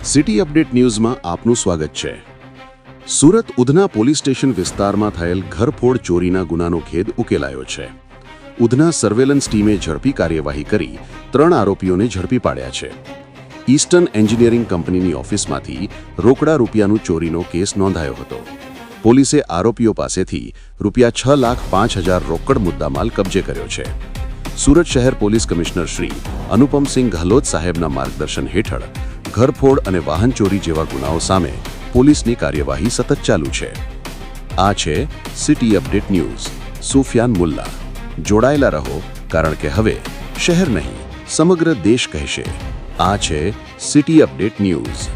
City update ન્યૂઝમાં આપનું સ્વાગત છે। સુરત ઉધના પોલીસ સ્ટેશન વિસ્તારમાં થયેલ ઘરફોડ ચોરીના ગુનાનો ખેદ ઉકેલાયો છે। ઉધના સર્વેલન્સ ટીમે ઝડપી કાર્યવાહી કરી 3 આરોપીઓને ઝડપી પાડ્યા છે। ઈસ્ટર્ન એન્જિનિયરિંગ કંપનીની ઓફિસમાંથી રોકડા રૂપિયાનું ચોરીનો કેસ નોંધાયો હતો। પોલીસે આરોપીઓ પાસેથી ₹6,05,000 રોકડ મુદ્દામાલ કબજે કર્યો છે। સુરત શહેર પોલીસ કમિશનર શ્રી અનુપમસિંહ ગહલોત સાહેબના માર્ગદર્શન હેઠળ ઘરફોડ અને વાહન ચોરી જેવા ગુનાઓ સામે પોલીસની કાર્યવાહી સતત ચાલુ છે। આ છે city update news. Sufiyan Mulla જોડાયેલા રહો, કારણ કે હવે શહેર નહીં સમગ્ર દેશ કહેશે। આ છે સિટી અપડેટ ન્યૂઝ।